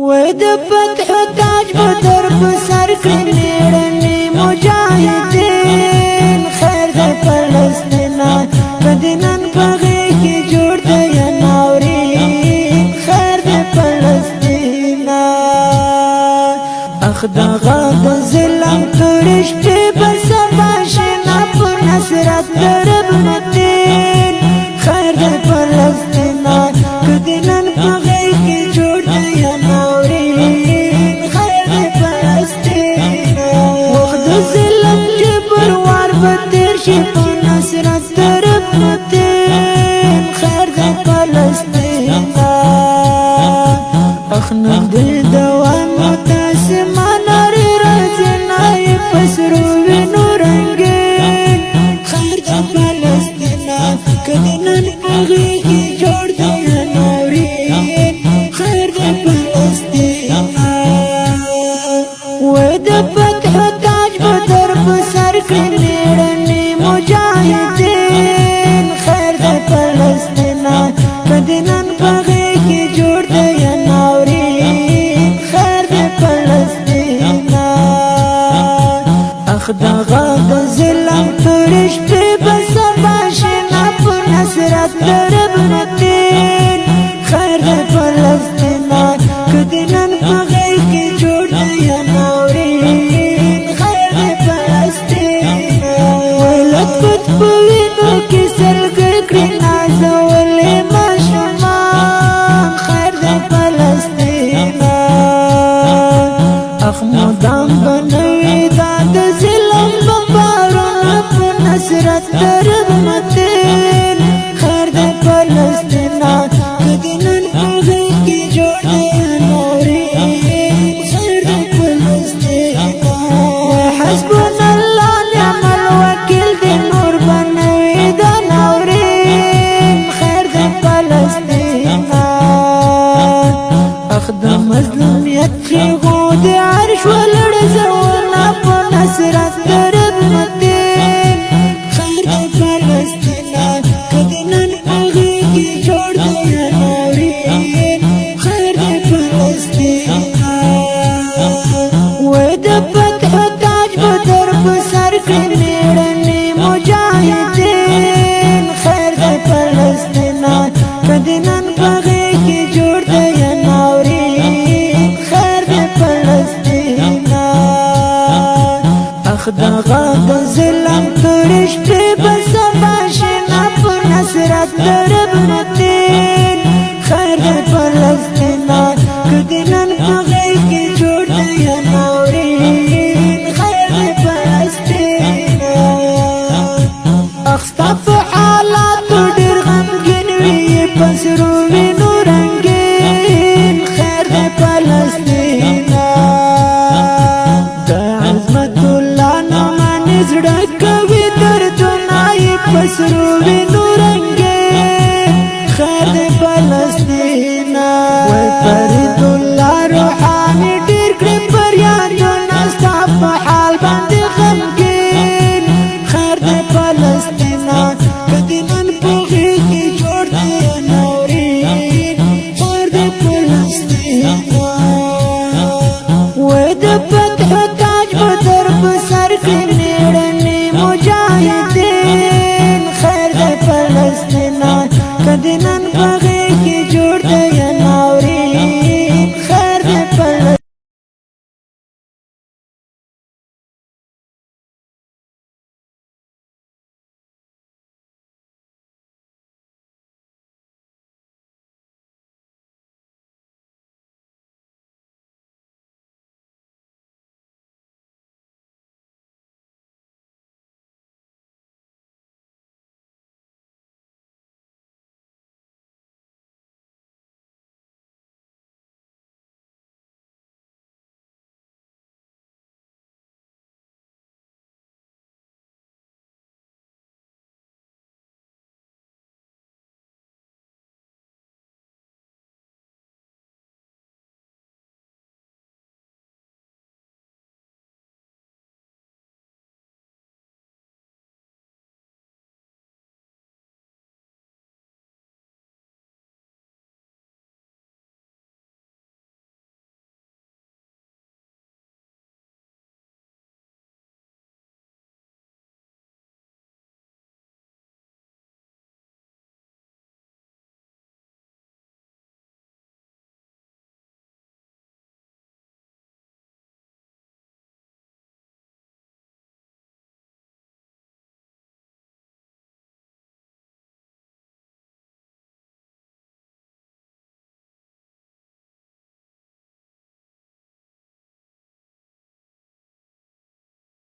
وید فتح تاج بدر بسر کړي مجاهدین خیر د فلسطین مدینن پغې کې جوړ دی ناورین خیر د فلسطین اخدغه د ظلم تورش په بسما شنا پر نصرت درب مدین خیر د فلسطین مدینن پغې کې جوړ دی ناورین خیر د فلسطین وخت ظلم جبر وار بدر شي په نصرت درب مدین خیر د فلسطین اخنن د دوام متاسمان ری رازنای پسرو وینو رنگین خیر د فلسطین کدنن پغې کې جوړ دی ناورین خیر د فلسطین وید فتح تاج بدر بسر کړي مجاهدین خیر د فلسطین مدینن پغې کې جوړ دی ناورین خیر د فلسطین اخدغه د ظلم تورش په بسما شنا پر نصرت درب مدین خیر د فلسطین کدنن پغې کې جوړ دی ناورین خیر د فلسطین ولت کت پوینو کې سلګر کړي نازولې ماشومان خیر د فلسطین اخمودان بنوي دا د ظلم بمبارونه په نصرت درب مدین خیر د فلسطین کدنن پغې کې جوړ دی ناورین خیر د فلسطین حسبنا الله نعم الوکیل د نور بنوي دا ناورین خیر د فلسطین اخ د مظلومیت